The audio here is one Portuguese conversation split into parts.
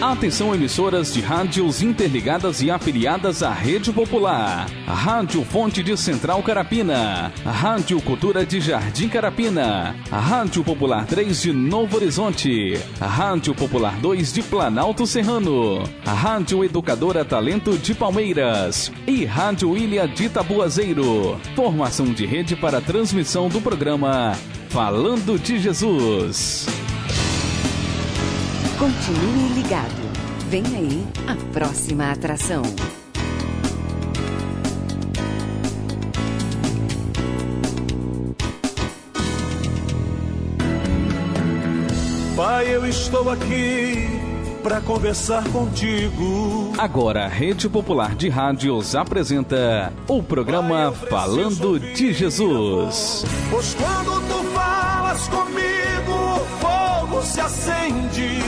Atenção, emissoras de rádios interligadas e afiliadas à Rede Popular. Rádio Fonte de Central Carapina. Rádio Cultura de Jardim Carapina. Rádio Popular 3 de Novo Horizonte. Rádio Popular 2 de Planalto Serrano. Rádio Educadora Talento de Palmeiras. E Rádio Ilha de Tabuazeiro. Formação de rede para transmissão do programa Falando de Jesus. Continue ligado. Vem aí a próxima atração. Pai, eu estou aqui para conversar contigo. Agora a Rede Popular de Rádios apresenta o programa Falando de Jesus. Pois quando tu falas comigo, o fogo se acende.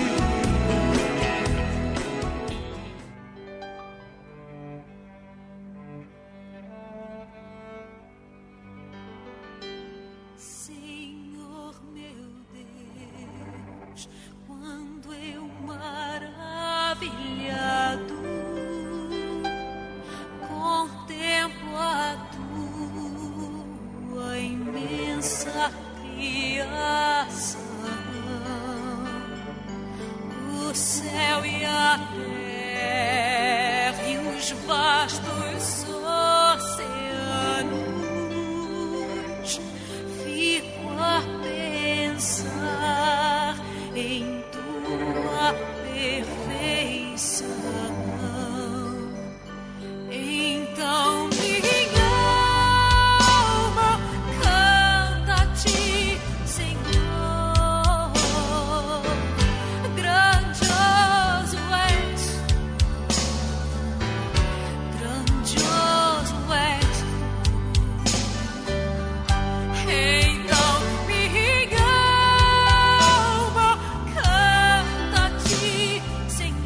Senhor meu Deus, quando eu maravilhado contemplo a tua imensa criação, o céu e a terra e os vastos oceanos, fico a pensar em tua perfeição. Então minha alma canta a ti, Senhor. Grandioso és, grandioso és. Então minha alma canta a ti, Senhor.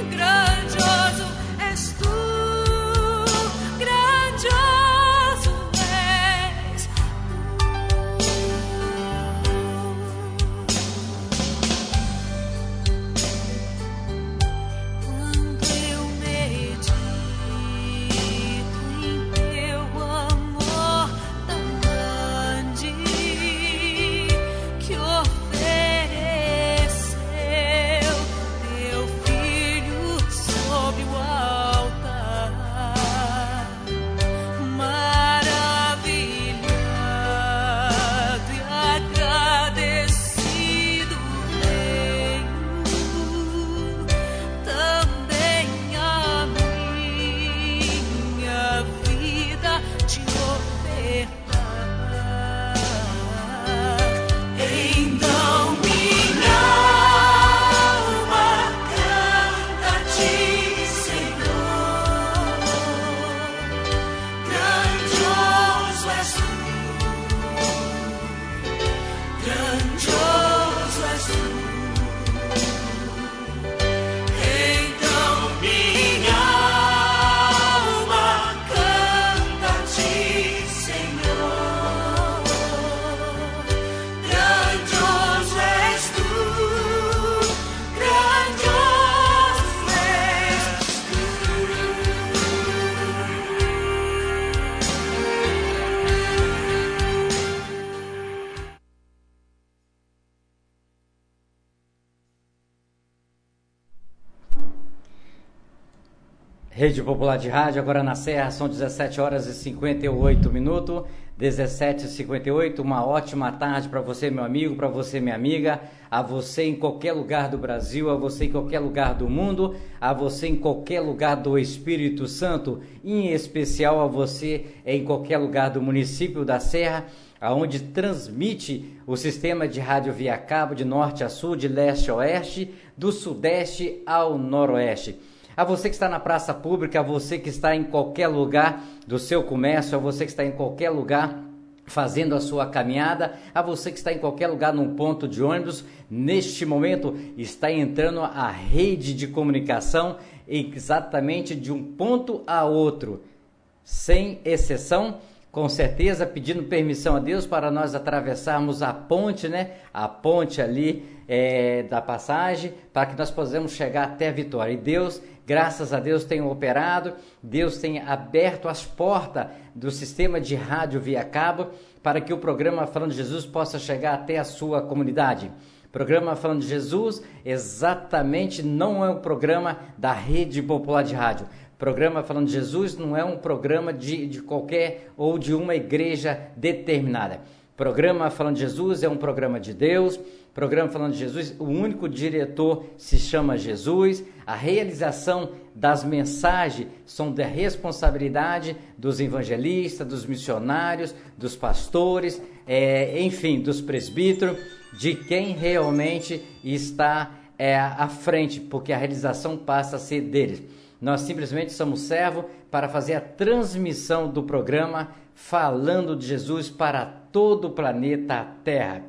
Grandioso és tu, grandioso és tu. Quando eu medito em teu amor tão grande, que ofereceu teu filho sobre o altar, maravilhado e agradecido venho também a minha vida te ofertar. Então minha alma canta a ti, Senhor. Grandioso és tu, grandioso és tu. Então minha alma canta a ti, Senhor. Grandioso és tu, grandioso és tu. 'Rede Popular de Rádio, agora na Serra, são 17 horas e 58 minutos, 17h58, uma ótima tarde para você, meu amigo, para você, minha amiga, a você em qualquer lugar do Brasil, a você em qualquer lugar do mundo, a você em qualquer lugar do Espírito Santo, em especial a você em qualquer lugar do município da Serra, aonde transmite o sistema de rádio via cabo de norte a sul, de leste a oeste, do sudeste ao noroeste. A você que está na praça pública, a você que está em qualquer lugar do seu comércio, a você que está em qualquer lugar fazendo a sua caminhada, a você que está em qualquer lugar num ponto de ônibus, neste momento está entrando a rede de comunicação exatamente de um ponto a outro, sem exceção, com certeza, pedindo permissão a Deus para nós atravessarmos a ponte, né? A ponte ali da passagem, para que nós possamos chegar até a vitória. E Deus, graças a Deus, tem operado, Deus tem aberto as portas do sistema de rádio via cabo, para que o programa Falando de Jesus possa chegar até a sua comunidade. Programa Falando de Jesus exatamente não é um programa da Rede Popular de Rádio. Programa Falando de Jesus não é um programa de qualquer ou de uma igreja determinada. Programa Falando de Jesus é um programa de Deus. Programa Falando de Jesus, o único diretor se chama Jesus. A realização das mensagens são da responsabilidade dos evangelistas, dos missionários, dos pastores, enfim, dos presbíteros, de quem realmente está à frente, porque a realização passa a ser deles. Nós simplesmente somos servos para fazer a transmissão do programa Falando de Jesus para todo o planeta Terra.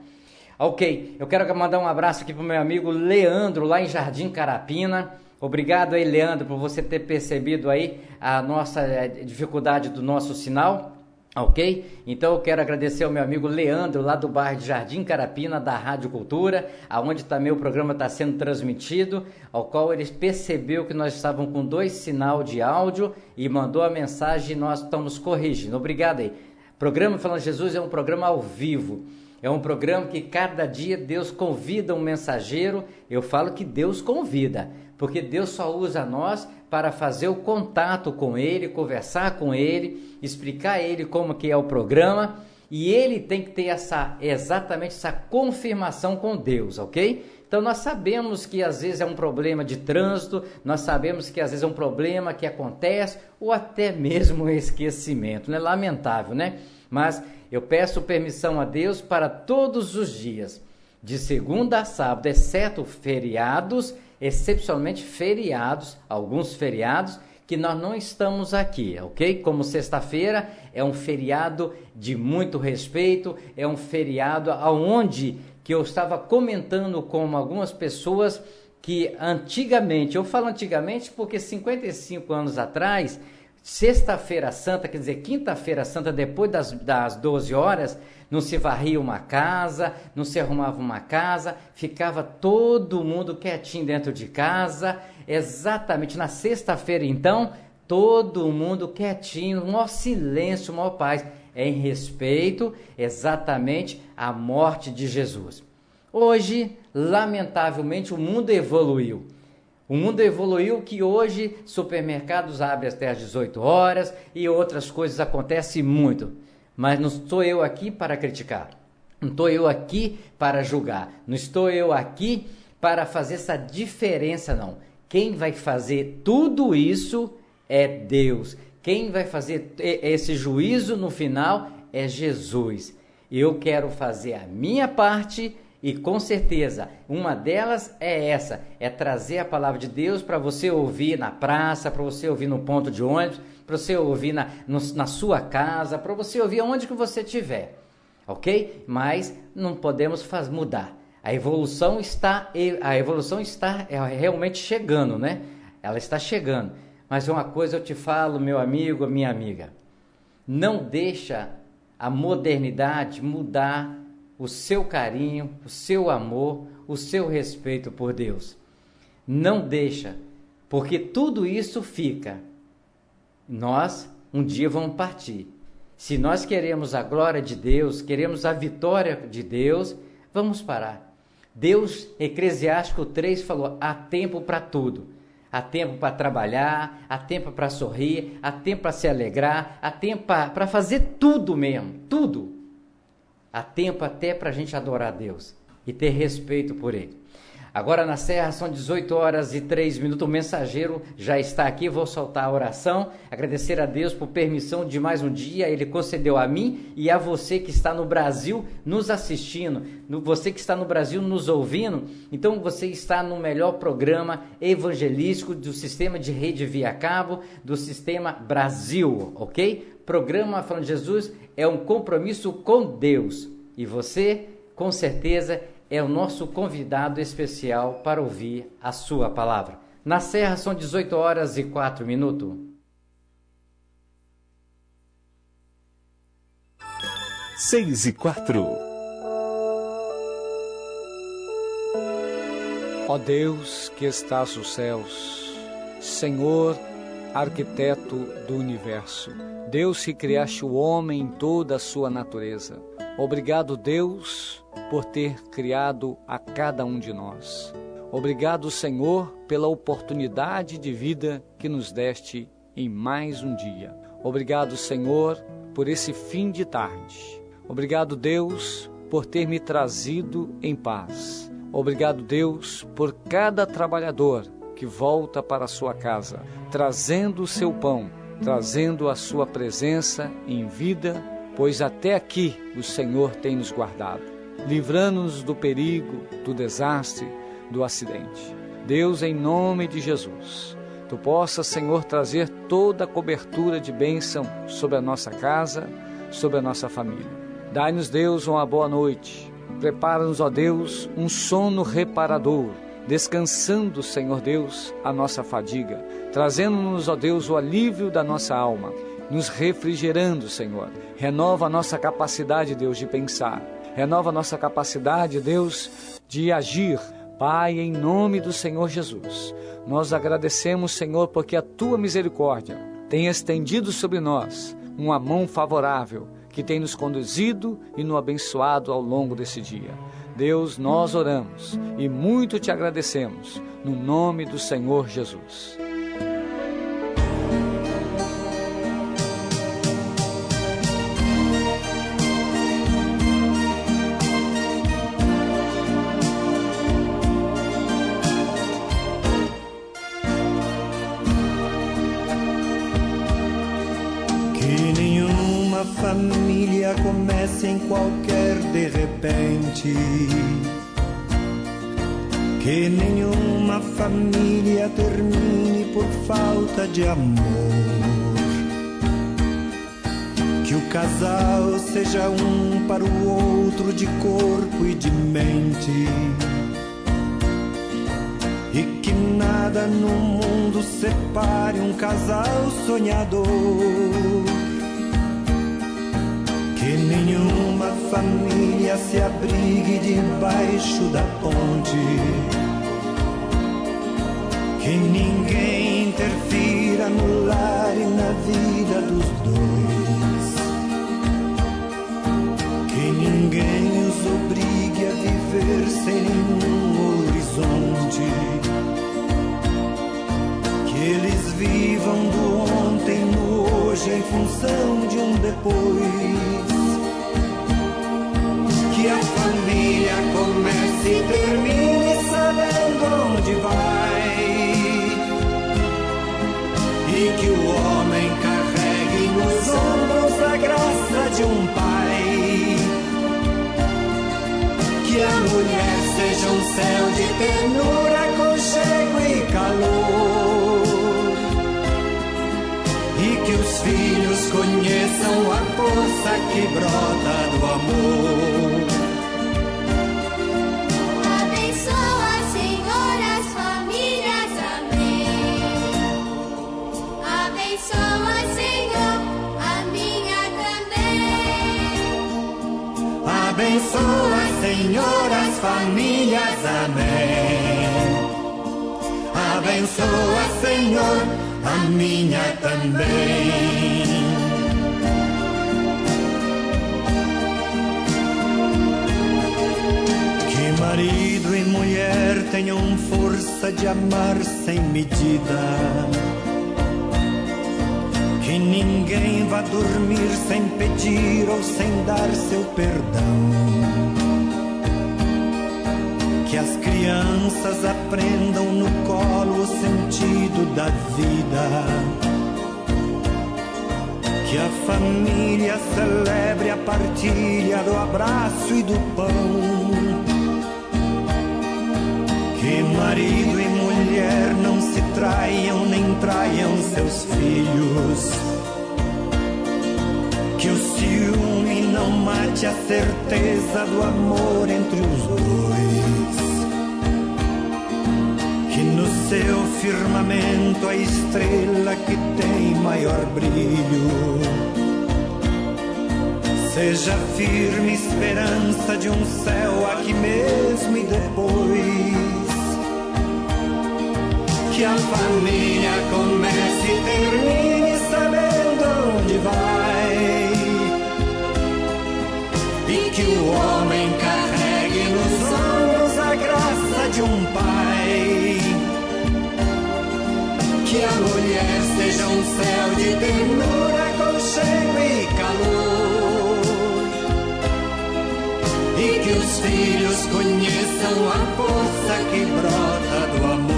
Ok, eu quero mandar um abraço aqui para o meu amigo Leandro, lá em Jardim Carapina. Obrigado aí, Leandro, por você ter percebido aí a nossa dificuldade do nosso sinal. Ok? Então eu quero agradecer ao meu amigo Leandro, lá do bairro de Jardim Carapina, da Rádio Cultura, aonde também o programa está sendo transmitido, ao qual ele percebeu que nós estávamos com 2 sinais de áudio e mandou a mensagem e nós estamos corrigindo. Obrigado aí. Programa Falando de Jesus é um programa ao vivo. É um programa que cada dia Deus convida um mensageiro. Eu falo que Deus convida, porque Deus só usa nós para fazer o contato com Ele, conversar com Ele, explicar a Ele como que é o programa, e Ele tem que ter exatamente essa confirmação com Deus, ok? Então nós sabemos que às vezes é um problema de trânsito, nós sabemos que às vezes é um problema que acontece, ou até mesmo um esquecimento, né? Lamentável, né? Mas eu peço permissão a Deus para todos os dias, de segunda a sábado, exceto feriados, excepcionalmente feriados, alguns feriados, que nós não estamos aqui, ok? Como sexta-feira é um feriado de muito respeito, é um feriado onde que eu estava comentando com algumas pessoas que antigamente, eu falo antigamente porque 55 anos atrás, Sexta-feira Santa, quer dizer, Quinta-feira Santa, depois das 12 horas, não se varria uma casa, não se arrumava uma casa, ficava todo mundo quietinho dentro de casa. Exatamente na sexta-feira, então, todo mundo quietinho, um maior silêncio, maior paz, em respeito exatamente à morte de Jesus. Hoje, lamentavelmente, o mundo evoluiu. O mundo evoluiu que hoje supermercados abrem até às 18 horas e outras coisas acontecem muito. Mas não estou eu aqui para criticar, não estou eu aqui para julgar, não estou eu aqui para fazer essa diferença, não. Quem vai fazer tudo isso é Deus. Quem vai fazer esse juízo no final é Jesus. Eu quero fazer a minha parte. E com certeza, uma delas é essa, é trazer a palavra de Deus para você ouvir na praça, para você ouvir no ponto de ônibus, para você ouvir na sua casa, para você ouvir onde que você estiver, ok? Mas não podemos mudar. A evolução está realmente chegando, né? Ela está chegando. Mas uma coisa eu te falo, meu amigo, minha amiga, não deixa a modernidade mudar o seu carinho, o seu amor, o seu respeito por Deus. Não deixa, porque tudo isso fica. Nós, um dia, vamos partir. Se nós queremos a glória de Deus, queremos a vitória de Deus, vamos parar. Deus, Eclesiástico 3, falou, há tempo para tudo. Há tempo para trabalhar, há tempo para sorrir, há tempo para se alegrar, há tempo para fazer tudo mesmo, tudo. Há tempo até para a gente adorar a Deus e ter respeito por Ele. Agora na Serra são 18 horas e 3 minutos, o mensageiro já está aqui, vou soltar a oração, agradecer a Deus por permissão de mais um dia, Ele concedeu a mim e a você que está no Brasil nos assistindo, você que está no Brasil nos ouvindo, então você está no melhor programa evangelístico do sistema de rede via cabo, do sistema Brasil, ok? Programa Falando de Jesus é um compromisso com Deus e você, com certeza, é o nosso convidado especial para ouvir a sua palavra. Na Serra são 18 horas e 4 minutos. 6:04. Ó Deus que estás nos céus, Senhor, arquiteto do universo, Deus que criaste o homem em toda a sua natureza. Obrigado, Deus, por ter criado a cada um de nós. Obrigado, Senhor, pela oportunidade de vida que nos deste em mais um dia. Obrigado, Senhor, por esse fim de tarde. Obrigado, Deus, por ter me trazido em paz. Obrigado, Deus, por cada trabalhador que volta para a sua casa, trazendo o seu pão, trazendo a sua presença em vida, pois até aqui o Senhor tem nos guardado, livrando-nos do perigo, do desastre, do acidente. Deus, em nome de Jesus, Tu possas, Senhor, trazer toda a cobertura de bênção sobre a nossa casa, sobre a nossa família. Dai-nos, Deus, uma boa noite. Prepara-nos, ó Deus, um sono reparador, descansando, Senhor Deus, a nossa fadiga, trazendo-nos, ó Deus, o alívio da nossa alma, nos refrigerando, Senhor. Renova a nossa capacidade, Deus, de pensar. Renova a nossa capacidade, Deus, de agir. Pai, em nome do Senhor Jesus, nós agradecemos, Senhor, porque a Tua misericórdia tem estendido sobre nós uma mão favorável, que tem nos conduzido e nos abençoado ao longo desse dia. Deus, nós oramos e muito Te agradecemos, no nome do Senhor Jesus. Família comece em qualquer de repente, que nenhuma família termine por falta de amor, que o casal seja um para o outro de corpo e de mente, e que nada no mundo separe um casal sonhador. Que nenhuma família se abrigue debaixo da ponte, que ninguém interfira no lar e na vida dos dois, que ninguém os obrigue a viver sem nenhum horizonte, que eles vivam do ontem no hoje em função de um depois. Que a família comece e termine sabendo onde vai, e que o homem carregue nos ombros a graça de um pai, que a mulher seja um céu de ternura, aconchego e calor, e que os filhos conheçam a força que brota do amor. Abençoa, Senhor, as famílias, amém. Abençoa, Senhor, a minha também. Abençoa, Senhor, as famílias, amém. Abençoa, Senhor, a minha também. Que marido e mulher tenham força de amar sem medida, que ninguém vá dormir sem pedir ou sem dar seu perdão, que as crianças aprendam no colo o sentido da vida, que a família celebre a partilha do abraço e do pão, que marido e mulher não se traiam nem traiam seus filhos, que o ciúme não mate a certeza do amor entre os dois, que no seu firmamento a estrela que tem maior brilho Seja firme esperança de um céu aqui mesmo e depois que a família comece e termine sabendo onde vai, e que o homem carregue nos ombros a graça de um pai, que a mulher seja um céu de ternura, aconchego e calor, e que os filhos conheçam a força que brota do amor.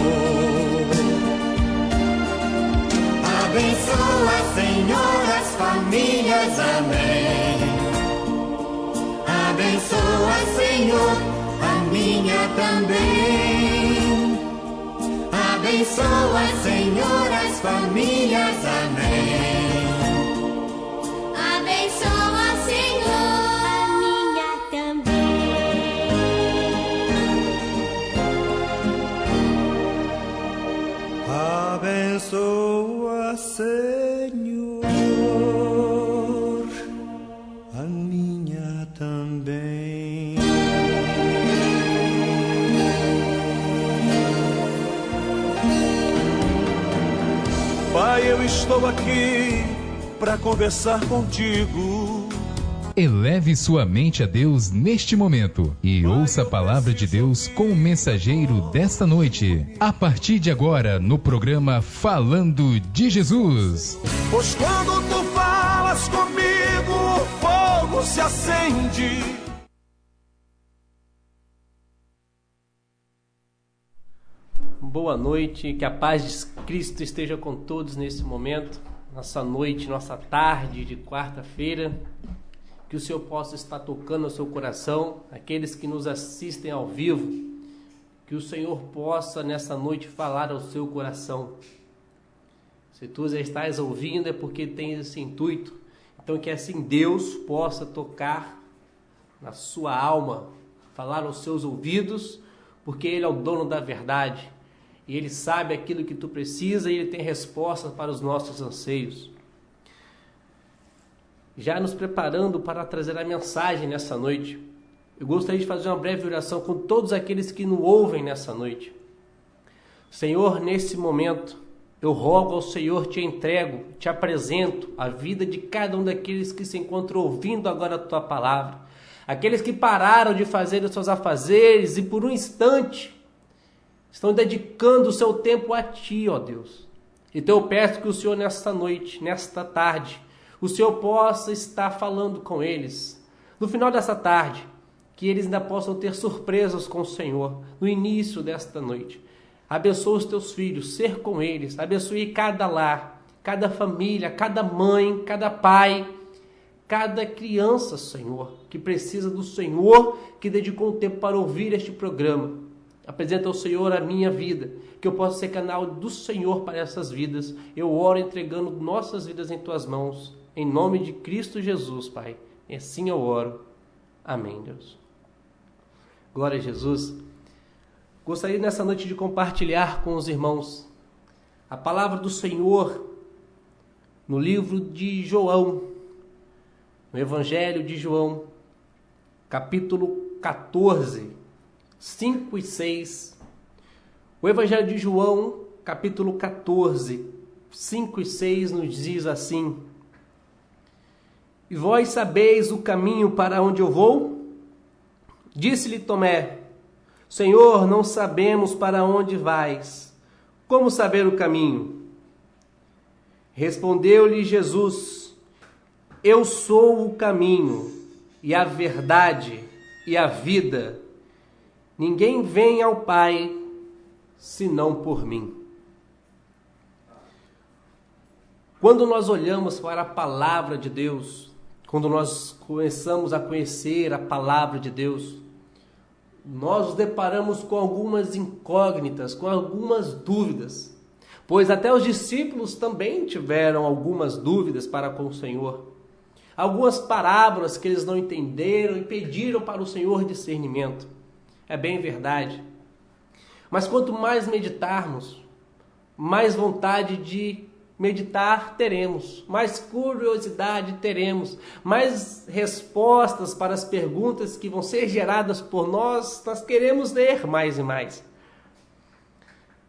Abençoa, Senhor, as famílias, amém. Abençoa, Senhor, a minha também. Abençoa, Senhor, as famílias, amém. Abençoa, Senhor, a minha também. Abençoa, Senhor, a minha também. Pai, eu estou aqui para conversar contigo. Eleve sua mente a Deus neste momento e ouça a palavra de Deus com o mensageiro desta noite. A partir de agora, no programa Falando de Jesus. Pois quando tu falas comigo, o fogo se acende. Boa noite, que a paz de Cristo esteja com todos nesse momento, nossa noite, nossa tarde de quarta-feira, que o Senhor possa estar tocando o seu coração, aqueles que nos assistem ao vivo, que o Senhor possa nessa noite falar ao seu coração. Se tu já estás ouvindo é porque tens esse intuito, então que assim Deus possa tocar na sua alma, falar aos seus ouvidos, porque Ele é o dono da verdade. E Ele sabe aquilo que tu precisa e Ele tem respostas para os nossos anseios. Já nos preparando para trazer a mensagem nessa noite, eu gostaria de fazer uma breve oração com todos aqueles que nos ouvem nessa noite. Senhor, nesse momento, eu rogo ao Senhor, te entrego, te apresento a vida de cada um daqueles que se encontram ouvindo agora a tua palavra. Aqueles que pararam de fazer os seus afazeres e por um instante estão dedicando o seu tempo a Ti, ó Deus. Então eu peço que o Senhor nesta noite, nesta tarde, o Senhor possa estar falando com eles. No final dessa tarde, que eles ainda possam ter surpresas com o Senhor no início desta noite. Abençoa os teus filhos, ser com eles. Abençoe cada lar, cada família, cada mãe, cada pai, cada criança, Senhor, que precisa do Senhor, que dedicou um tempo para ouvir este programa. Apresenta ao Senhor a minha vida, que eu possa ser canal do Senhor para essas vidas. Eu oro entregando nossas vidas em Tuas mãos, em nome de Cristo Jesus, Pai. E assim eu oro. Amém, Deus. Glória a Jesus. Gostaria nessa noite de compartilhar com os irmãos a palavra do Senhor no livro de João, no Evangelho de João, capítulo 14, 5 e 6. O Evangelho de João, capítulo 14, 5 e 6 nos diz assim: E vós sabeis o caminho para onde eu vou? Disse-lhe Tomé: Senhor, não sabemos para onde vais. Como saber o caminho? Respondeu-lhe Jesus: Eu sou o caminho e a verdade e a vida. Ninguém vem ao Pai senão por mim. Quando nós olhamos para a palavra de Deus, quando nós começamos a conhecer a palavra de Deus, nós nos deparamos com algumas incógnitas, com algumas dúvidas, pois até os discípulos também tiveram algumas dúvidas para com o Senhor. Algumas parábolas que eles não entenderam e pediram para o Senhor discernimento. É bem verdade. Mas quanto mais meditarmos, mais vontade de meditar, teremos. Mais curiosidade, teremos. Mais respostas para as perguntas que vão ser geradas por nós. Nós queremos ler mais e mais.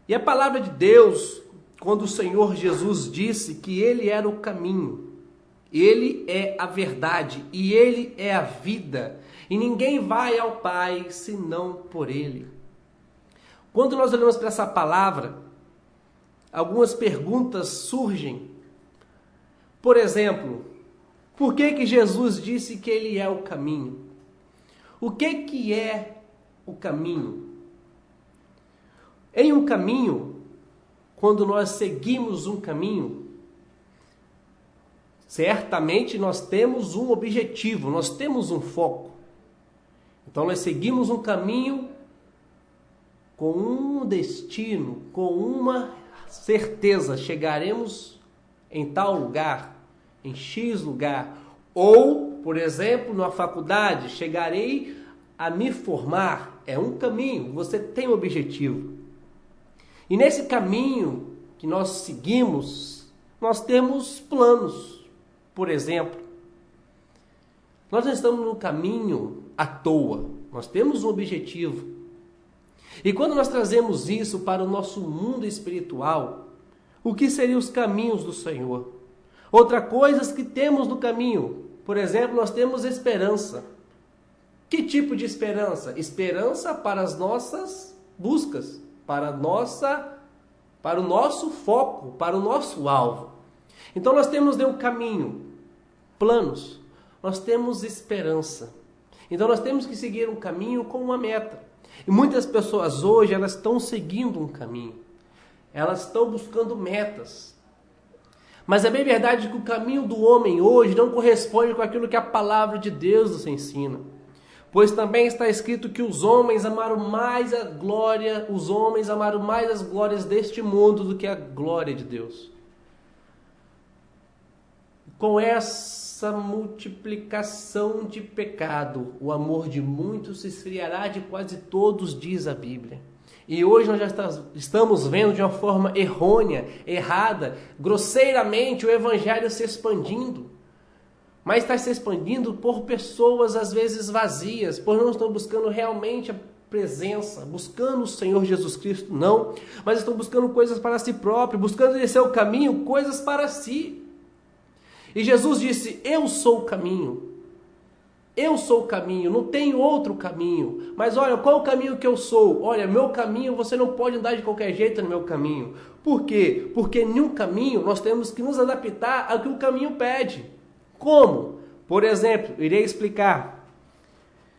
E a palavra de Deus, quando o Senhor Jesus disse que Ele era o caminho, Ele é a verdade e Ele é a vida, e ninguém vai ao Pai senão por Ele. Quando nós olhamos para essa palavra, algumas perguntas surgem. Por exemplo, por que Jesus disse que Ele é o caminho? O que é o caminho? Em um caminho, quando nós seguimos um caminho, certamente nós temos um objetivo, nós temos um foco. Então nós seguimos um caminho com um destino, com uma certeza, chegaremos em tal lugar, em X lugar. Ou, por exemplo, na faculdade, chegarei a me formar. É um caminho, você tem um objetivo. E nesse caminho que nós seguimos, nós temos planos. Por exemplo, nós não estamos no caminho à toa, nós temos um objetivo. E quando nós trazemos isso para o nosso mundo espiritual, o que seriam os caminhos do Senhor? Outra coisa que temos no caminho, por exemplo, nós temos esperança. Que tipo de esperança? Esperança para as nossas buscas, para o nosso foco, para o nosso alvo. Então nós temos um caminho, planos, nós temos esperança. Então nós temos que seguir um caminho com uma meta. E muitas pessoas hoje, elas estão seguindo um caminho. Elas estão buscando metas. Mas é bem verdade que o caminho do homem hoje não corresponde com aquilo que a palavra de Deus nos ensina. Pois também está escrito que os homens amaram mais a glória, os homens amaram mais as glórias deste mundo do que a glória de Deus. Com essa multiplicação de pecado, o amor de muitos se esfriará de quase todos, diz a Bíblia. E hoje nós já estamos vendo de uma forma errônea, errada, grosseiramente o Evangelho se expandindo. Mas está se expandindo por pessoas às vezes vazias, por não estão buscando realmente a presença, buscando o Senhor Jesus Cristo, não. Mas estão buscando coisas para si próprio, buscando descer o caminho, coisas para si. E Jesus disse, eu sou o caminho. Eu sou o caminho, não tem outro caminho. Mas olha, qual é o caminho que eu sou? Olha, meu caminho, você não pode andar de qualquer jeito no meu caminho. Por quê? Porque em um caminho nós temos que nos adaptar ao que o caminho pede. Como? Por exemplo, irei explicar.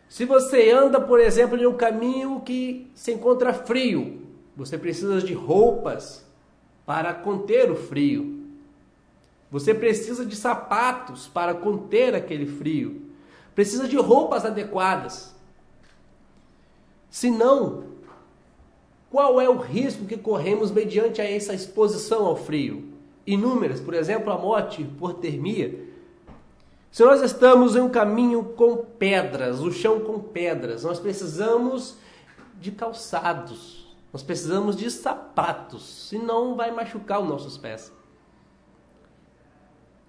Se você anda, por exemplo, em um caminho que se encontra frio, você precisa de roupas para conter o frio. Você precisa de sapatos para conter aquele frio. Precisa de roupas adequadas. Se não, qual é o risco que corremos mediante a essa exposição ao frio? Inúmeras, por exemplo, a morte por hipotermia. Se nós estamos em um caminho com pedras, o chão com pedras, nós precisamos de calçados, nós precisamos de sapatos, senão vai machucar os nossos pés.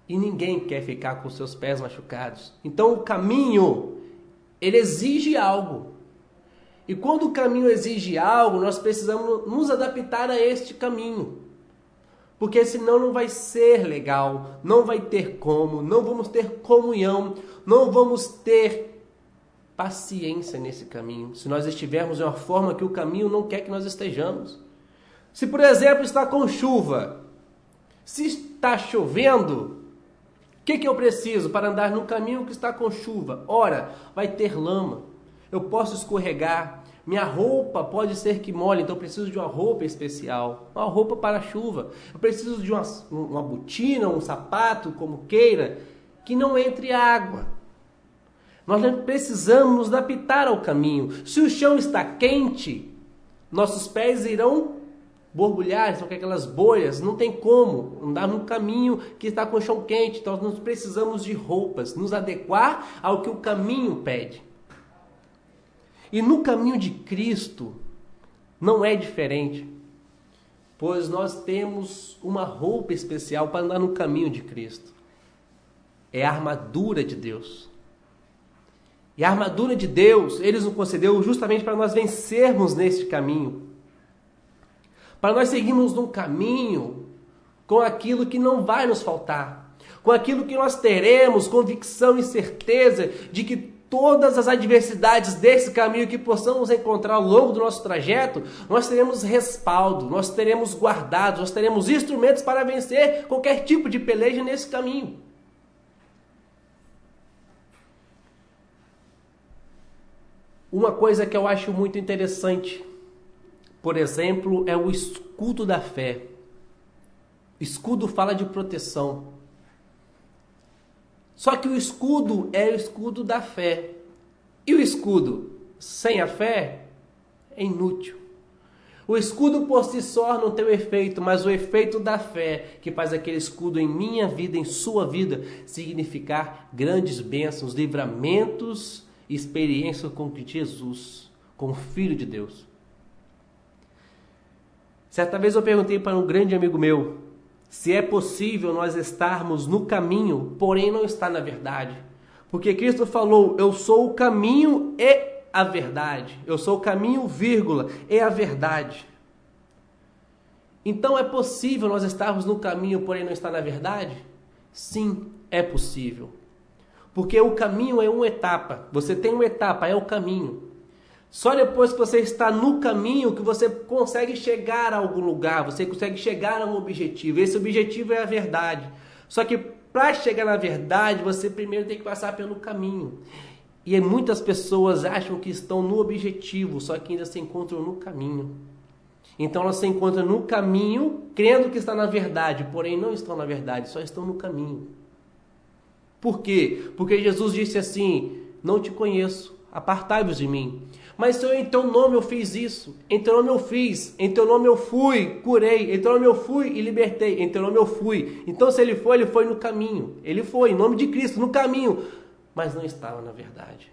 E ninguém quer ficar com seus pés machucados. Então o caminho, ele exige algo. E quando o caminho exige algo, nós precisamos nos adaptar a este caminho. Porque senão não vai ser legal, não vai ter como, não vamos ter comunhão, não vamos ter paciência nesse caminho. Se nós estivermos de uma forma que o caminho não quer que nós estejamos. Se, por exemplo, está com chuva, se está chovendo, o que eu preciso para andar no caminho que está com chuva? Ora, vai ter lama, eu posso escorregar, minha roupa pode ser que molhe, então eu preciso de uma roupa especial, uma roupa para a chuva. Eu preciso de uma botina, um sapato, como queira, que não entre água. Nós precisamos nos adaptar ao caminho. Se o chão está quente, nossos pés irão borbulhar, são aquelas bolhas, não tem como andar num caminho que está com o chão quente. Então nós precisamos de roupas, nos adequar ao que o caminho pede. E no caminho de Cristo não é diferente. pois nós temos uma roupa especial para andar no caminho de Cristo. É a armadura de Deus. E a armadura de Deus, Ele nos concedeu justamente para nós vencermos neste caminho. Para nós seguirmos num caminho com aquilo que não vai nos faltar. Com aquilo que nós teremos convicção e certeza de que todas as adversidades desse caminho que possamos encontrar ao longo do nosso trajeto, nós teremos respaldo, nós teremos guardados, nós teremos instrumentos para vencer qualquer tipo de peleja nesse caminho. Uma coisa que eu acho muito interessante, por exemplo, é o escudo da fé. O escudo fala de proteção. Só que o escudo é o escudo da fé. E o escudo sem a fé é inútil. O escudo por si só não tem o efeito, mas o efeito da fé, que faz aquele escudo em minha vida, em sua vida, significar grandes bênçãos, livramentos, experiência com Jesus, com o Filho de Deus. Certa vez eu perguntei para um grande amigo meu se é possível nós estarmos no caminho, porém não estar na verdade. Porque Cristo falou, eu sou o caminho e a verdade. Eu sou o caminho, vírgula, e a verdade. Então é possível nós estarmos no caminho, porém não estar na verdade? Sim, é possível. Porque o caminho é uma etapa. Você tem uma etapa, é o caminho. Só depois que você está no caminho que você consegue chegar a algum lugar, você consegue chegar a um objetivo. Esse objetivo é a verdade. Só que para chegar na verdade, você primeiro tem que passar pelo caminho. E muitas pessoas acham que estão no objetivo, só que ainda se encontram no caminho. Então elas se encontram no caminho, crendo que está na verdade, porém não estão na verdade, só estão no caminho. Por quê? Porque Jesus disse assim, não te conheço, apartai-vos de mim. Mas Senhor, em teu nome eu fiz isso, em teu nome eu fiz, em teu nome eu fui, curei, em teu nome eu fui e libertei, em teu nome eu fui. Então se ele foi no caminho, ele foi, em nome de Cristo, no caminho, mas não estava na verdade.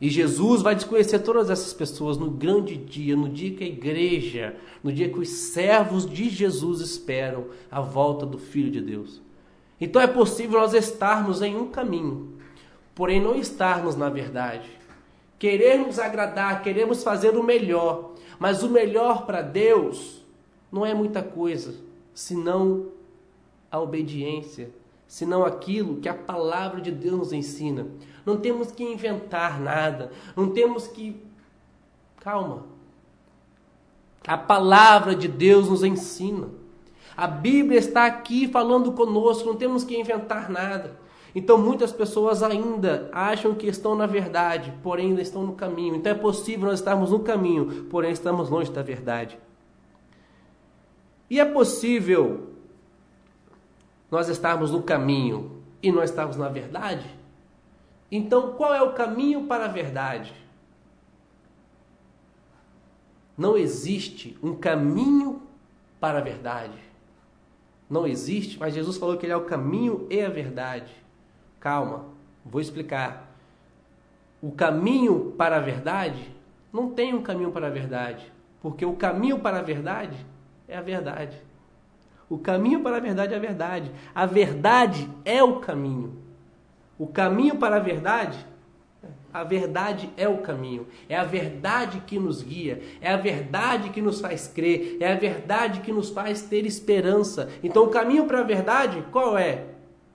E Jesus vai desconhecer todas essas pessoas no grande dia, no dia que a igreja, no dia que os servos de Jesus esperam a volta do Filho de Deus. Então é possível nós estarmos em um caminho, porém não estarmos na verdade. Queremos agradar, queremos fazer o melhor, mas o melhor para Deus não é muita coisa, senão a obediência, senão aquilo que a palavra de Deus nos ensina. Não temos que inventar nada, não temos que... Calma. A palavra de Deus nos ensina. A Bíblia está aqui falando conosco, não temos que inventar nada. Então muitas pessoas ainda acham que estão na verdade, porém ainda estão no caminho. Então é possível nós estarmos no caminho, porém estamos longe da verdade. E é possível nós estarmos no caminho e não estarmos na verdade? Então qual é o caminho para a verdade? Não existe um caminho para a verdade. Não existe, mas Jesus falou que Ele é o caminho e a verdade. Calma, vou explicar. O caminho para a verdade, não tem um caminho para a verdade, porque o caminho para a verdade é a verdade. O caminho para a verdade é a verdade. A verdade é o caminho. O caminho para a verdade é o caminho. É a verdade que nos guia, é a verdade que nos faz crer, é a verdade que nos faz ter esperança. Então o caminho para a verdade, qual é?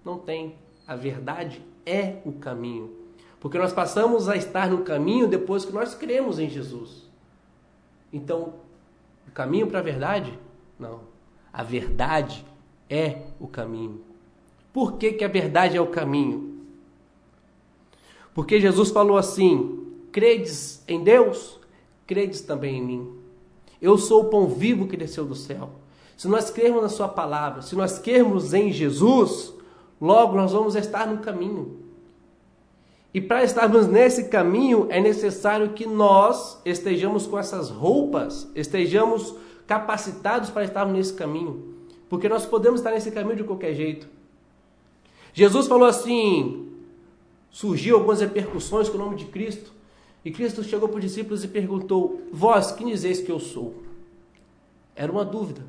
Não tem. A verdade é o caminho. Porque nós passamos a estar no caminho depois que nós cremos em Jesus. Então, o caminho para a verdade? Não. A verdade é o caminho. Por que a verdade é o caminho? Porque Jesus falou assim, credes em Deus? Credes também em mim. Eu sou o pão vivo que desceu do céu. Se nós crermos na sua palavra, se nós crermos em Jesus, logo nós vamos estar no caminho. E para estarmos nesse caminho, é necessário que nós estejamos com essas roupas, estejamos capacitados para estarmos nesse caminho. Porque nós podemos estar nesse caminho de qualquer jeito. Jesus falou assim, surgiu algumas repercussões com o nome de Cristo, e Cristo chegou para os discípulos e perguntou, vós, quem dizeis que eu sou? Era uma dúvida.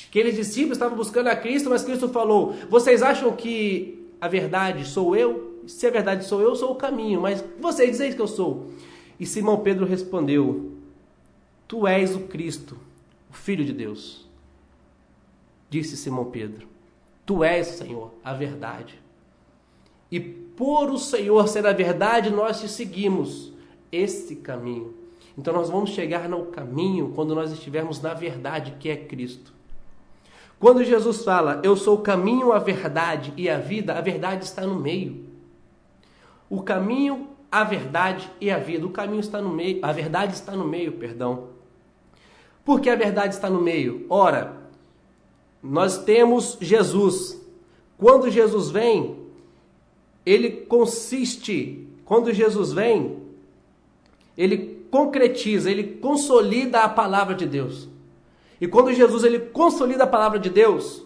Aqueles discípulos estavam buscando a Cristo, mas Cristo falou: vocês acham que a verdade sou eu? Se a verdade sou eu sou o caminho, mas vocês dizem que eu sou. E Simão Pedro respondeu: tu és o Cristo, o Filho de Deus. Disse Simão Pedro: tu és, Senhor, a verdade. E por o Senhor ser a verdade, nós te seguimos esse caminho. Então nós vamos chegar no caminho quando nós estivermos na verdade, que é Cristo. Quando Jesus fala: eu sou o caminho, a verdade e a verdade está no meio. O caminho, a verdade e a vida. O caminho está no meio, a verdade está no meio, perdão. Por que a verdade está no meio? Ora, nós temos Jesus. Quando Jesus vem, quando Jesus vem, ele concretiza, ele consolida a palavra de Deus. E quando Jesus ele consolida a palavra de Deus,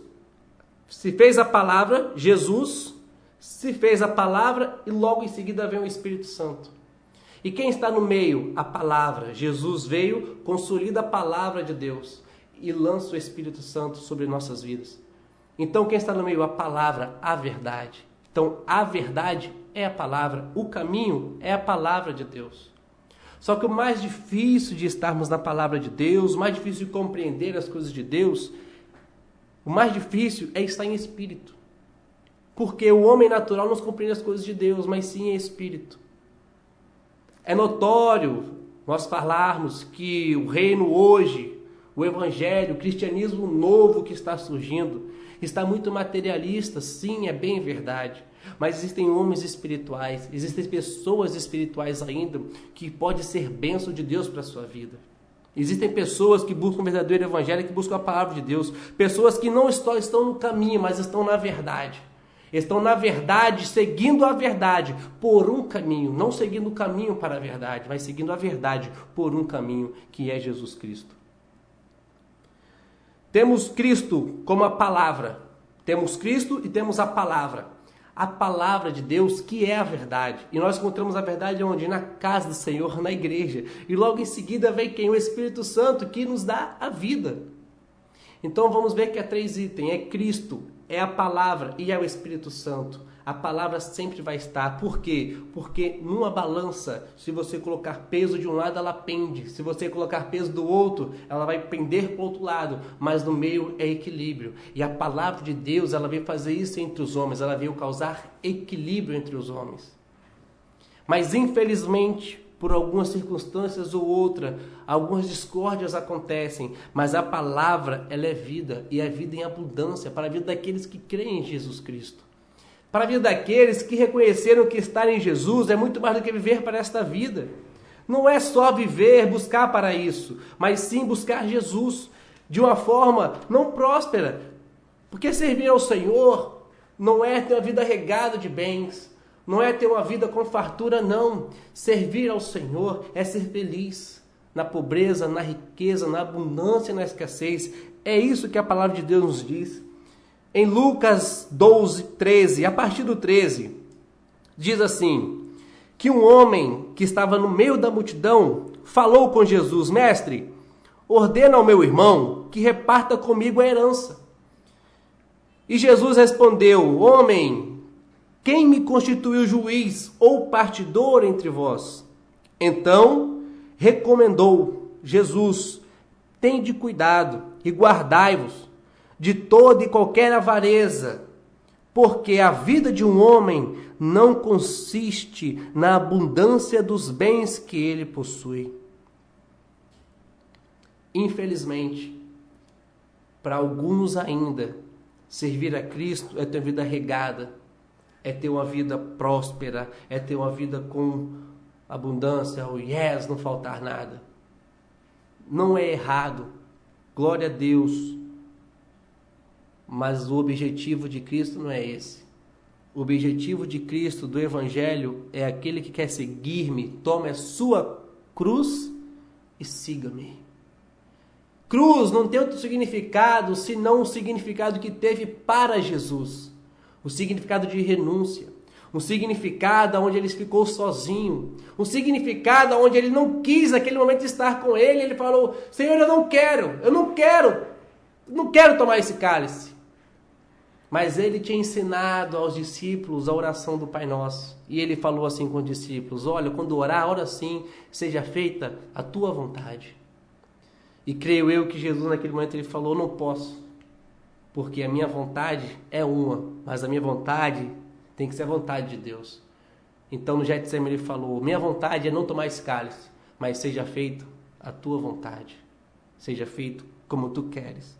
se fez a palavra, Jesus, se fez a palavra e logo em seguida vem o Espírito Santo. E quem está no meio? A palavra. Jesus veio, consolida a palavra de Deus e lança o Espírito Santo sobre nossas vidas. Então quem está no meio? A palavra, a verdade. Então a verdade é a palavra, o caminho é a palavra de Deus. Só que o mais difícil de estarmos na palavra de Deus, o mais difícil de compreender as coisas de Deus, o mais difícil é estar em espírito. Porque o homem natural não compreende as coisas de Deus, mas sim em espírito. É notório nós falarmos que o reino hoje, o evangelho, o cristianismo novo que está surgindo, está muito materialista. Sim, é bem verdade. Mas existem homens espirituais, existem pessoas espirituais ainda que pode ser bênção de Deus para a sua vida. Existem pessoas que buscam o verdadeiro evangelho, que buscam a palavra de Deus. Pessoas que não estão no caminho, mas estão na verdade. Estão na verdade, seguindo a verdade por um caminho. Não seguindo o caminho para a verdade, mas seguindo a verdade por um caminho, que é Jesus Cristo. Temos Cristo como a palavra. Temos Cristo e temos a palavra. A palavra de Deus, que é a verdade. E nós encontramos a verdade onde? Na casa do Senhor, na igreja. E logo em seguida vem quem? O Espírito Santo, que nos dá a vida. Então vamos ver que há 3 itens. É Cristo, é a palavra e é o Espírito Santo. A palavra sempre vai estar. Por quê? Porque numa balança, se você colocar peso de um lado, ela pende. Se você colocar peso do outro, ela vai pender para o outro lado. Mas no meio é equilíbrio. E a palavra de Deus, ela veio fazer isso entre os homens. Ela veio causar equilíbrio entre os homens. Mas infelizmente, por algumas circunstâncias ou outra, algumas discórdias acontecem. Mas a palavra, ela é vida. E é vida em abundância para a vida daqueles que creem em Jesus Cristo. Para a vida daqueles que reconheceram que estar em Jesus é muito mais do que viver para esta vida. Não é só viver, buscar para isso, mas sim buscar Jesus de uma forma não próspera. Porque servir ao Senhor não é ter uma vida regada de bens, não é ter uma vida com fartura, não. Servir ao Senhor é ser feliz na pobreza, na riqueza, na abundância e na escassez. É isso que a palavra de Deus nos diz. Em Lucas 12, 13, a partir do 13, diz assim, que um homem que estava no meio da multidão falou com Jesus: Mestre, ordena ao meu irmão que reparta comigo a herança. E Jesus respondeu: Homem, quem me constituiu juiz ou partidor entre vós? Então recomendou Jesus: Tende cuidado e guardai-vos de toda e qualquer avareza, porque a vida de um homem não consiste na abundância dos bens que ele possui. Infelizmente, para alguns ainda, servir a Cristo é ter uma vida regada, é ter uma vida próspera, é ter uma vida com abundância, não faltar nada. Não é errado, glória a Deus. Mas o objetivo de Cristo não é esse. O objetivo de Cristo, do Evangelho, é aquele que quer seguir-me, tome a sua cruz e siga-me. Cruz não tem outro significado, senão o significado que teve para Jesus. O significado de renúncia. Um significado onde ele ficou sozinho. Um significado onde ele não quis naquele momento estar com ele. Ele falou: Senhor, eu não quero. Não quero tomar esse cálice. Mas ele tinha ensinado aos discípulos a oração do Pai Nosso. E ele falou assim com os discípulos: olha, quando orar, ora assim, seja feita a tua vontade. E creio eu que Jesus naquele momento ele falou: não posso, porque a minha vontade é uma, mas a minha vontade tem que ser a vontade de Deus. Então no Getsemane ele falou: minha vontade é não tomar esse cálice, mas seja feito a tua vontade. Seja feito como tu queres.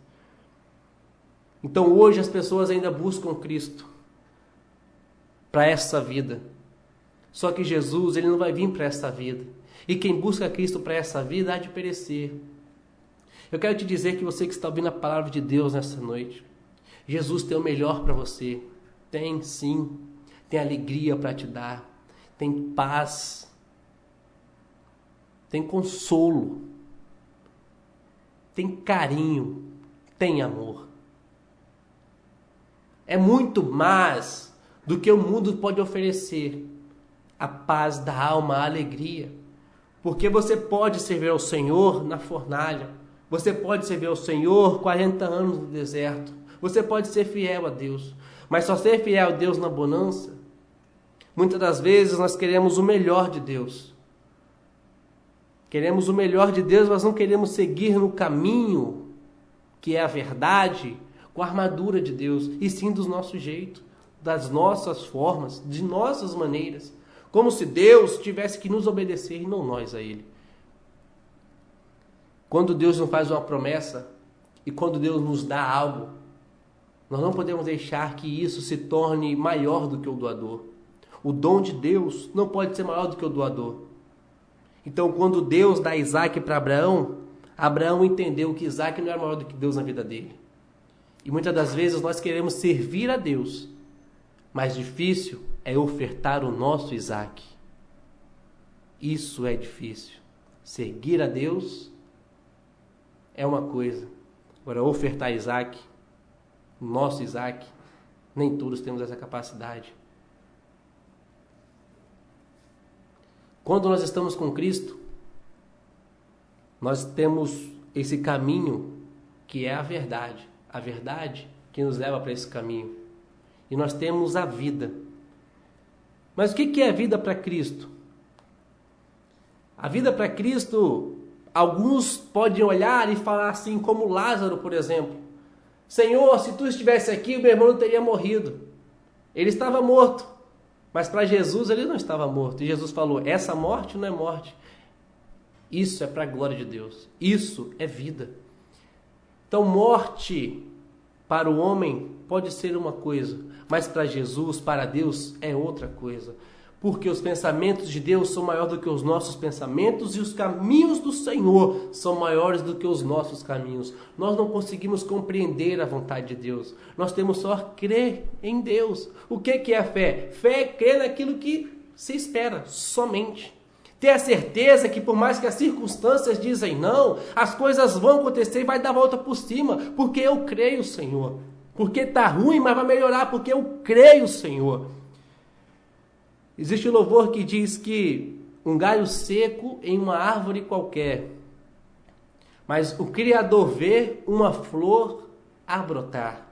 Então hoje as pessoas ainda buscam Cristo para essa vida. Só que Jesus, ele não vai vir para essa vida. E quem busca Cristo para essa vida há de perecer. Eu quero te dizer que você que está ouvindo a palavra de Deus nessa noite, Jesus tem o melhor para você. Tem sim. Tem alegria para te dar. Tem paz. Tem consolo. Tem carinho. Tem amor. É muito mais do que o mundo pode oferecer. A paz da alma, a alegria. Porque você pode servir ao Senhor na fornalha. Você pode servir ao Senhor 40 anos no deserto. Você pode ser fiel a Deus. Mas só ser fiel a Deus na bonança, muitas das vezes nós queremos o melhor de Deus. Queremos o melhor de Deus, mas não queremos seguir no caminho que é a verdade, com a armadura de Deus, e sim do nosso jeito, das nossas formas, de nossas maneiras, como se Deus tivesse que nos obedecer e não nós a Ele. Quando Deus nos faz uma promessa e quando Deus nos dá algo, nós não podemos deixar que isso se torne maior do que o doador. O dom de Deus não pode ser maior do que o doador. Então, quando Deus dá Isaac para Abraão, Abraão entendeu que Isaac não era maior do que Deus na vida dele. E muitas das vezes nós queremos servir a Deus, mas difícil é ofertar o nosso Isaac. Isso é difícil. Seguir a Deus é uma coisa. Agora, ofertar Isaac, o nosso Isaac, nem todos temos essa capacidade. Quando nós estamos com Cristo, nós temos esse caminho que é a verdade que nos leva para esse caminho. E nós temos a vida. Mas o que é a vida para Cristo? A vida para Cristo, alguns podem olhar e falar assim, como Lázaro, por exemplo: Senhor, se tu estivesse aqui, o meu irmão não teria morrido. Ele estava morto. Mas para Jesus ele não estava morto. E Jesus falou: essa morte não é morte. Isso é para a glória de Deus. Isso é vida. Então morte para o homem pode ser uma coisa, mas para Jesus, para Deus, é outra coisa. Porque os pensamentos de Deus são maiores do que os nossos pensamentos e os caminhos do Senhor são maiores do que os nossos caminhos. Nós não conseguimos compreender a vontade de Deus. Nós temos só crer em Deus. O que é fé? Fé é crer naquilo que se espera, somente. Ter a certeza que por mais que as circunstâncias dizem não, as coisas vão acontecer e vai dar a volta por cima, porque eu creio, Senhor. Porque está ruim, mas vai melhorar, porque eu creio, Senhor. Existe um louvor que diz que um galho seco em uma árvore qualquer, mas o Criador vê uma flor a brotar.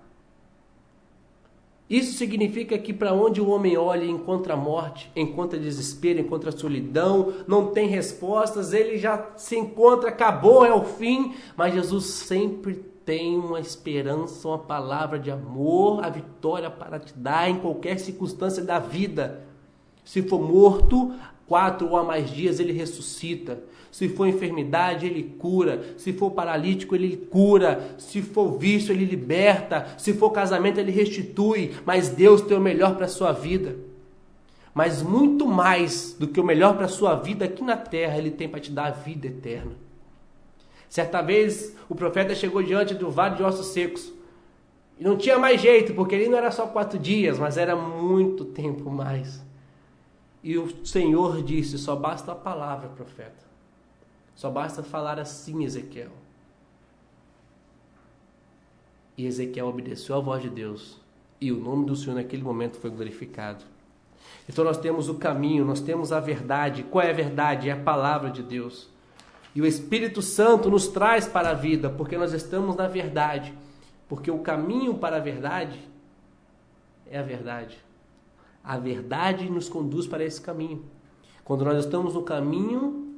Isso significa que para onde o homem olha encontra morte, encontra desespero, encontra solidão, não tem respostas, ele já se encontra, acabou, é o fim, mas Jesus sempre tem uma esperança, uma palavra de amor, a vitória para te dar em qualquer circunstância da vida. Se for morto, 4 ou a mais dias ele ressuscita. Se for enfermidade, ele cura. Se for paralítico, ele cura. Se for vício, ele liberta. Se for casamento, ele restitui. Mas Deus tem o melhor para a sua vida. Mas muito mais do que o melhor para a sua vida aqui na terra, ele tem para te dar a vida eterna. Certa vez, o profeta chegou diante do vale de ossos secos. E não tinha mais jeito, porque ali não era só 4 dias, mas era muito tempo mais. E o Senhor disse: só basta a palavra, profeta. Só basta falar assim, Ezequiel. E Ezequiel obedeceu à voz de Deus. E o nome do Senhor naquele momento foi glorificado. Então nós temos o caminho, nós temos a verdade. Qual é a verdade? É a palavra de Deus. E o Espírito Santo nos traz para a vida, porque nós estamos na verdade. Porque o caminho para a verdade é a verdade. A verdade nos conduz para esse caminho. Quando nós estamos no caminho,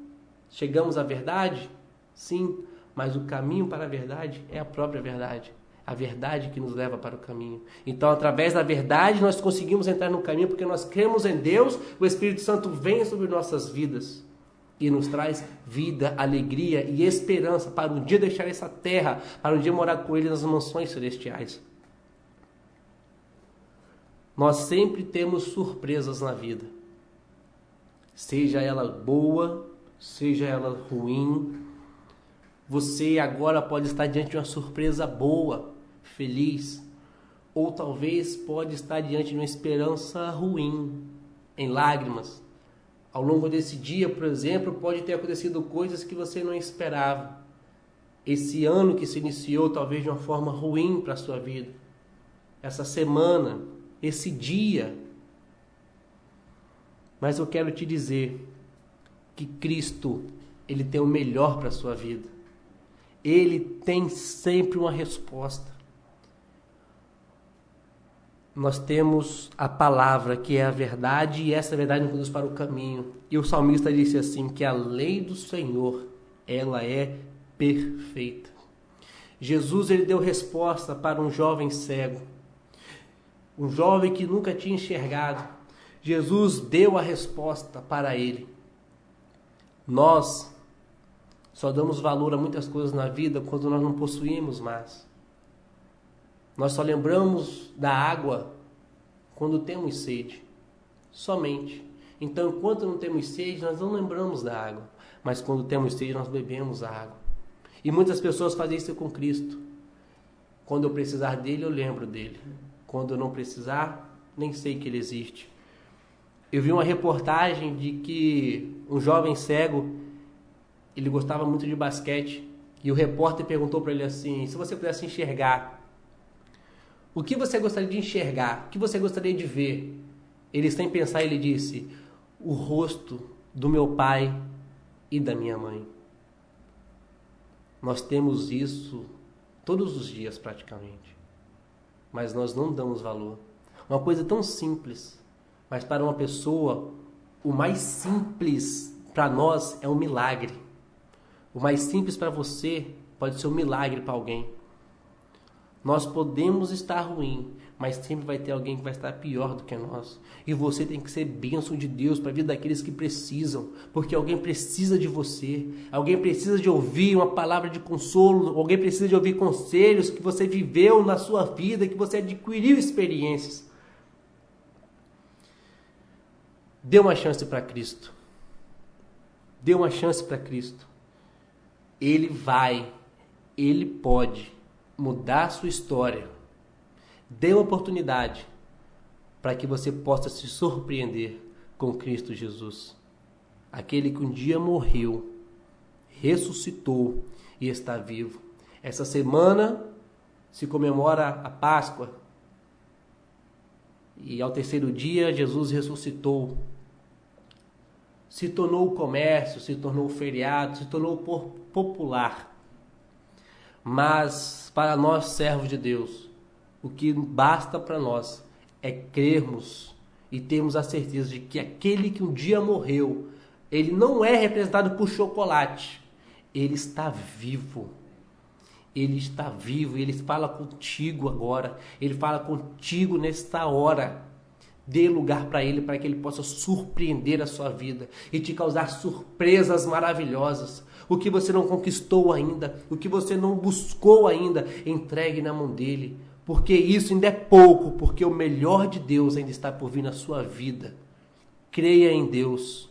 chegamos à verdade? Sim, mas o caminho para a verdade é a própria verdade. A verdade que nos leva para o caminho. Então, através da verdade, nós conseguimos entrar no caminho, porque nós cremos em Deus, o Espírito Santo vem sobre nossas vidas e nos traz vida, alegria e esperança para um dia deixar essa terra, para um dia morar com Ele nas mansões celestiais. Nós sempre temos surpresas na vida. Seja ela boa, seja ela ruim. Você agora pode estar diante de uma surpresa boa, feliz. Ou talvez pode estar diante de uma esperança ruim, em lágrimas. Ao longo desse dia, por exemplo, pode ter acontecido coisas que você não esperava. Esse ano que se iniciou talvez de uma forma ruim para a sua vida. Essa semana, esse dia. Mas eu quero te dizer que Cristo, Ele tem o melhor para a sua vida. Ele tem sempre uma resposta. Nós temos a palavra que é a verdade e essa verdade nos conduz para o caminho. E o salmista disse assim, que a lei do Senhor, ela é perfeita. Jesus, ele deu resposta para um jovem cego. Um jovem que nunca tinha enxergado. Jesus deu a resposta para ele. Nós só damos valor a muitas coisas na vida quando nós não possuímos mais. Nós só lembramos da água quando temos sede. Somente. Então, enquanto não temos sede, nós não lembramos da água. Mas quando temos sede, nós bebemos a água. E muitas pessoas fazem isso com Cristo. Quando eu precisar dele, eu lembro dele. Quando eu não precisar, nem sei que ele existe. Eu vi uma reportagem de que um jovem cego, ele gostava muito de basquete. E o repórter perguntou para ele assim, se você pudesse enxergar, o que você gostaria de enxergar? O que você gostaria de ver? Ele, sem pensar, ele disse, o rosto do meu pai e da minha mãe. Nós temos isso todos os dias praticamente, mas nós não damos valor. Uma coisa tão simples, mas para uma pessoa, o mais simples para nós é um milagre. O mais simples para você pode ser um milagre para alguém. Nós podemos estar ruim, mas sempre vai ter alguém que vai estar pior do que nós. E você tem que ser bênção de Deus para a vida daqueles que precisam. Porque alguém precisa de você. Alguém precisa de ouvir uma palavra de consolo. Alguém precisa de ouvir conselhos que você viveu na sua vida, que você adquiriu experiências. Dê uma chance para Cristo. Dê uma chance para Cristo. Ele pode mudar a sua história. Dê uma oportunidade para que você possa se surpreender com Cristo Jesus. Aquele que um dia morreu, ressuscitou e está vivo. Essa semana se comemora a Páscoa. E ao terceiro dia Jesus ressuscitou. Se tornou comércio, se tornou feriado, se tornou popular. Mas para nós, servos de Deus, o que basta para nós é crermos e termos a certeza de que aquele que um dia morreu, ele não é representado por chocolate, ele está vivo. Ele está vivo, ele fala contigo agora, ele fala contigo nesta hora. Dê lugar para ele, para que ele possa surpreender a sua vida e te causar surpresas maravilhosas. O que você não conquistou ainda, o que você não buscou ainda, entregue na mão dele. Porque isso ainda é pouco, porque o melhor de Deus ainda está por vir na sua vida. Creia em Deus,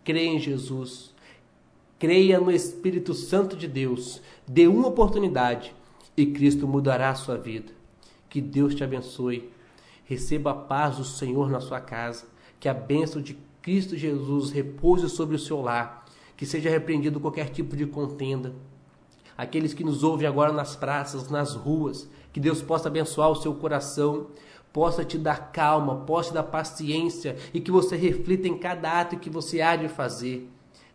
creia em Jesus, creia no Espírito Santo de Deus. Dê uma oportunidade e Cristo mudará a sua vida. Que Deus te abençoe. Receba a paz do Senhor na sua casa. Que a bênção de Cristo Jesus repouse sobre o seu lar. Que seja repreendido qualquer tipo de contenda. Aqueles que nos ouvem agora nas praças, nas ruas, que Deus possa abençoar o seu coração, possa te dar calma, possa te dar paciência e que você reflita em cada ato que você há de fazer.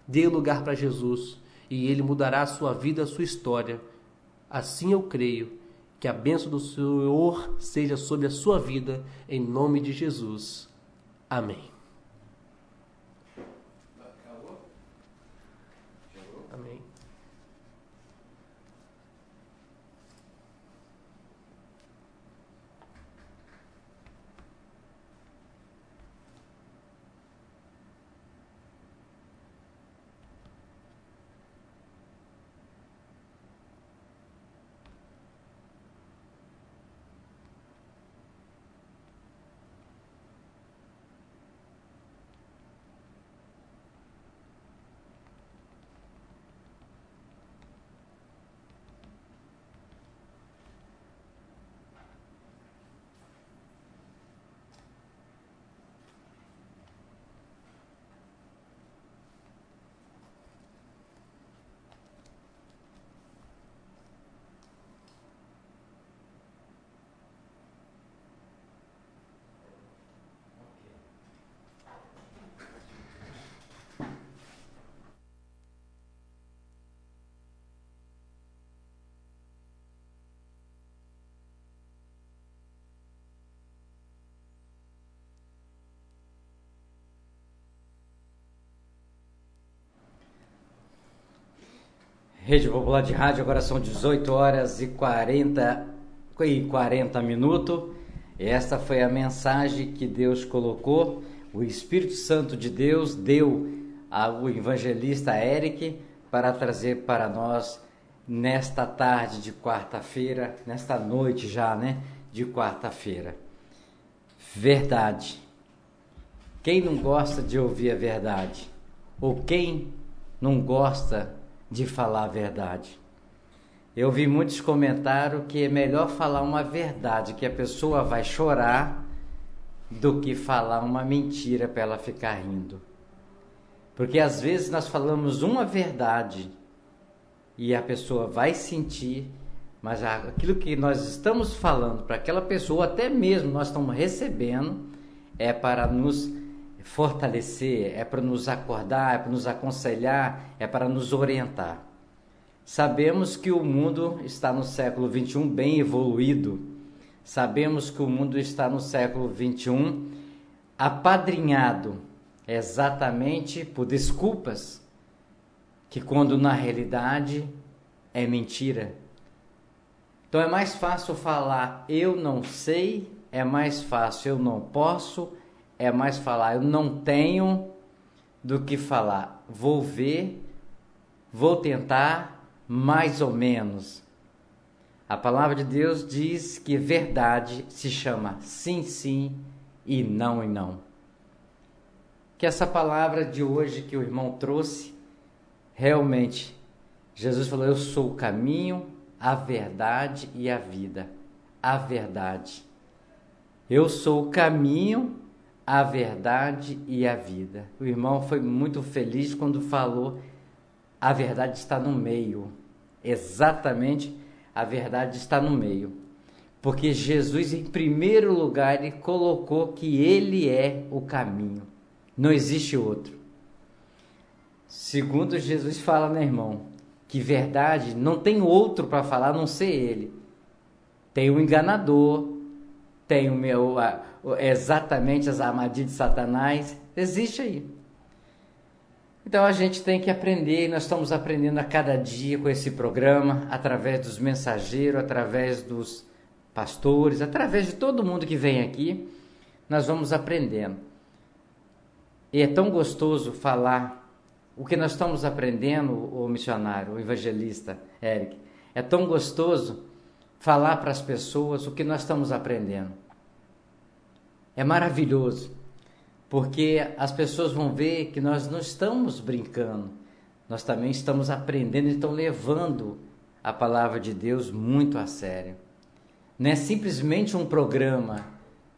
Dê lugar para Jesus e Ele mudará a sua vida, a sua história. Assim eu creio Que a bênção do Senhor seja sobre a sua vida, em nome de Jesus. Amém. Amém. Rede Popular de Rádio, agora são 18 horas e 40 minutos. Esta foi a mensagem que Deus colocou, o Espírito Santo de Deus deu ao evangelista Eric para trazer para nós nesta tarde de quarta-feira, nesta noite já, de quarta-feira. Verdade. Quem não gosta de ouvir a verdade? Ou quem não gosta de falar a verdade? Eu vi muitos comentários que é melhor falar uma verdade que a pessoa vai chorar do que falar uma mentira para ela ficar rindo. Porque às vezes nós falamos uma verdade e a pessoa vai sentir, mas aquilo que nós estamos falando para aquela pessoa, até mesmo nós estamos recebendo, é para nos fortalecer, é para nos acordar, é para nos aconselhar, é para nos orientar. Sabemos que o mundo está no século XXI bem evoluído. Sabemos que o mundo está no século XXI apadrinhado exatamente por desculpas, que quando na realidade é mentira. Então é mais fácil falar eu não sei, é mais fácil eu não posso, é mais falar eu não tenho, do que falar vou ver, vou tentar, mais ou menos. A palavra de Deus diz que verdade se chama sim, sim e não. Que essa palavra de hoje que o irmão trouxe, realmente, Jesus falou, eu sou o caminho, a verdade e a vida. A verdade. Eu sou o caminho, a verdade e a vida. O irmão foi muito feliz quando falou, a verdade está no meio. Exatamente, a verdade está no meio. Porque Jesus, em primeiro lugar, ele colocou que ele é o caminho. Não existe outro. Segundo Jesus fala, irmão? Que verdade não tem outro para falar a não ser ele. Tem o enganador, tem exatamente as armadilhas de Satanás. Existe aí. Então a gente tem que aprender, nós estamos aprendendo a cada dia com esse programa, através dos mensageiros, através dos pastores, através de todo mundo que vem aqui, nós vamos aprendendo. E é tão gostoso falar o que nós estamos aprendendo, o missionário, o evangelista Eric. É tão gostoso falar para as pessoas o que nós estamos aprendendo. É maravilhoso. Porque as pessoas vão ver que nós não estamos brincando, nós também estamos aprendendo e estamos levando a palavra de Deus muito a sério. Não é simplesmente um programa,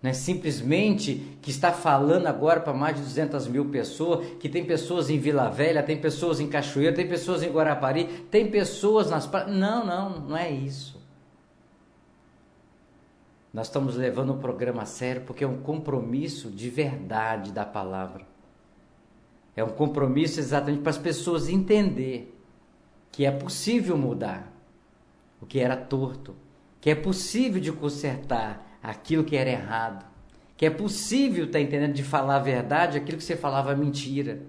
não é simplesmente que está falando agora para mais de 200 mil pessoas, que tem pessoas em Vila Velha, tem pessoas em Cachoeira, tem pessoas em Guarapari, tem pessoas nas praias. Não é isso. Nós estamos levando o programa a sério porque é um compromisso de verdade da palavra. É um compromisso exatamente para as pessoas entenderem que é possível mudar o que era torto, que é possível de consertar aquilo que era errado, que é possível, tá entendendo, de falar a verdade, aquilo que você falava mentira.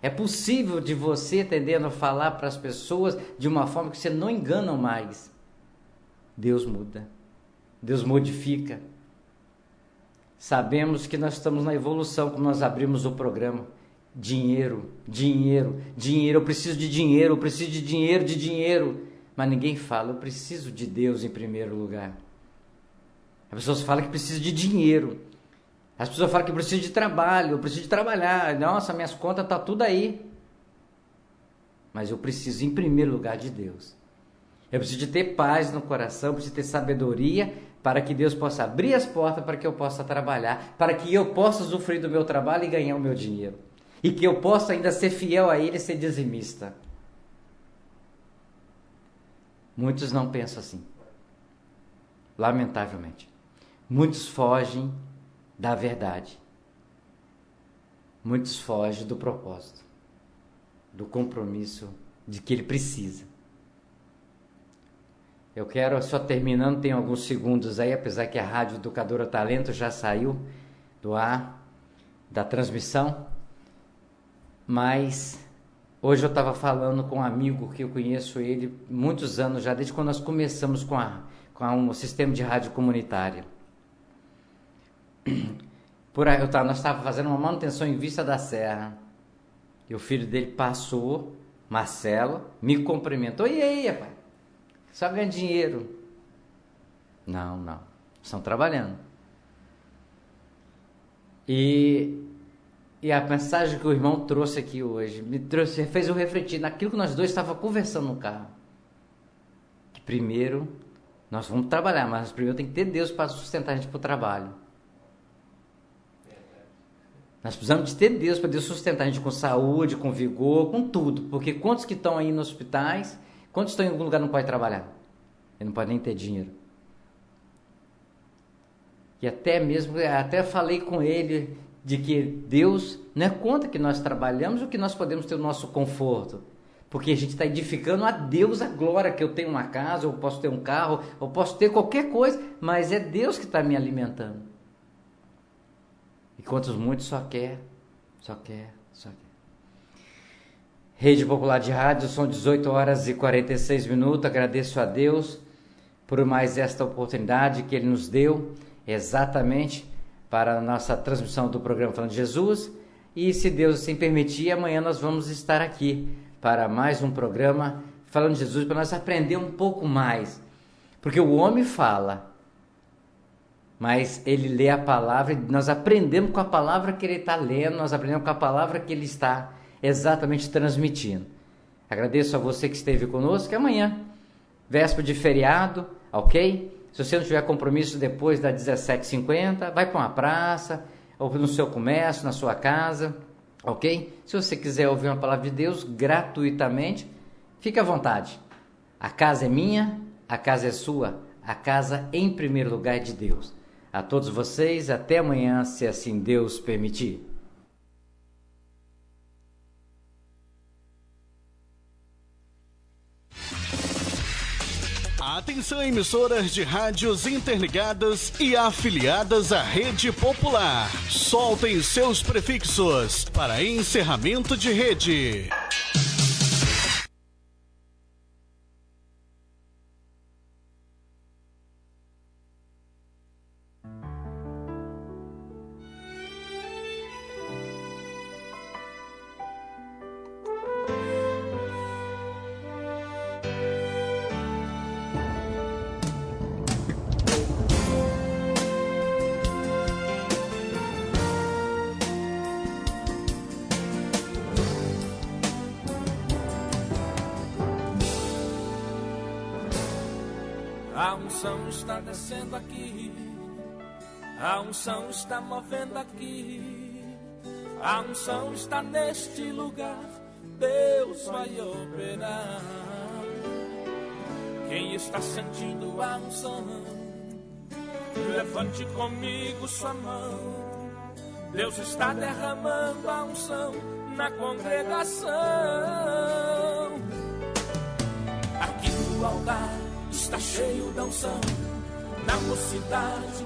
É possível de você, entendendo, falar para as pessoas de uma forma que você não engana mais. Deus muda, Deus modifica. Sabemos que nós estamos na evolução quando nós abrimos o programa. Dinheiro, dinheiro, dinheiro, eu preciso de dinheiro, eu preciso de dinheiro, de dinheiro. Mas ninguém fala, eu preciso de Deus em primeiro lugar. As pessoas falam que precisa de dinheiro. As pessoas falam que precisa de trabalho, eu preciso de trabalhar. Nossa, minhas contas estão tudo aí. Mas eu preciso em primeiro lugar de Deus. Eu preciso de ter paz no coração, eu preciso ter sabedoria para que Deus possa abrir as portas para que eu possa trabalhar, para que eu possa usufruir do meu trabalho e ganhar o meu dinheiro. E que eu possa ainda ser fiel a Ele e ser dizimista. Muitos não pensam assim. Lamentavelmente. Muitos fogem da verdade. Muitos fogem do propósito, do compromisso de que ele precisa. Eu quero, só terminando, tem alguns segundos aí, apesar que a Rádio Educadora Talento já saiu do ar, da transmissão, mas hoje eu estava falando com um amigo que eu conheço ele muitos anos já, desde quando nós começamos com um sistema de rádio comunitária. Nós estávamos fazendo uma manutenção em Vista da Serra, e o filho dele passou, Marcelo, me cumprimentou, e aí, rapaz? Só ganha dinheiro. Não. Estão trabalhando. E a mensagem que o irmão trouxe aqui hoje, fez eu refletir naquilo que nós dois estávamos conversando no carro. Que primeiro, nós vamos trabalhar, mas primeiro tem que ter Deus para sustentar a gente para o trabalho. Nós precisamos de ter Deus para Deus sustentar a gente com saúde, com vigor, com tudo. Porque quantos que estão aí nos hospitais... Quantos estão em algum lugar e não podem trabalhar? Ele não pode nem ter dinheiro. E até falei com ele de que Deus não é contra que nós trabalhamos ou que nós podemos ter o nosso conforto. Porque a gente está edificando a Deus a glória, que eu tenho uma casa, eu posso ter um carro, eu posso ter qualquer coisa, mas é Deus que está me alimentando. Enquanto muitos só quer. Rede Popular de Rádio, são 18 horas e 46 minutos. Agradeço a Deus por mais esta oportunidade que Ele nos deu, exatamente para a nossa transmissão do programa Falando de Jesus. E se Deus assim permitir, amanhã nós vamos estar aqui para mais um programa Falando de Jesus, para nós aprender um pouco mais. Porque o homem fala, mas ele lê a palavra, e nós aprendemos com a palavra que ele está lendo, nós aprendemos com a palavra que ele está exatamente transmitindo. Agradeço a você que esteve conosco, e amanhã, véspera de feriado, ok? Se você não tiver compromisso depois das 17h50, vai para uma praça, ou no seu comércio, na sua casa, ok? Se você quiser ouvir uma palavra de Deus gratuitamente, fique à vontade. A casa é minha, a casa é sua, a casa em primeiro lugar é de Deus. A todos vocês, até amanhã, se assim Deus permitir. Atenção, emissoras de rádios interligadas e afiliadas à Rede Popular. Soltem seus prefixos para encerramento de rede. A unção está descendo aqui, a unção está movendo aqui, a unção está neste lugar, Deus vai operar. Quem está sentindo a unção, levante comigo sua mão. Deus está derramando a unção na congregação. Aqui no altar está cheio toda unção, na mocidade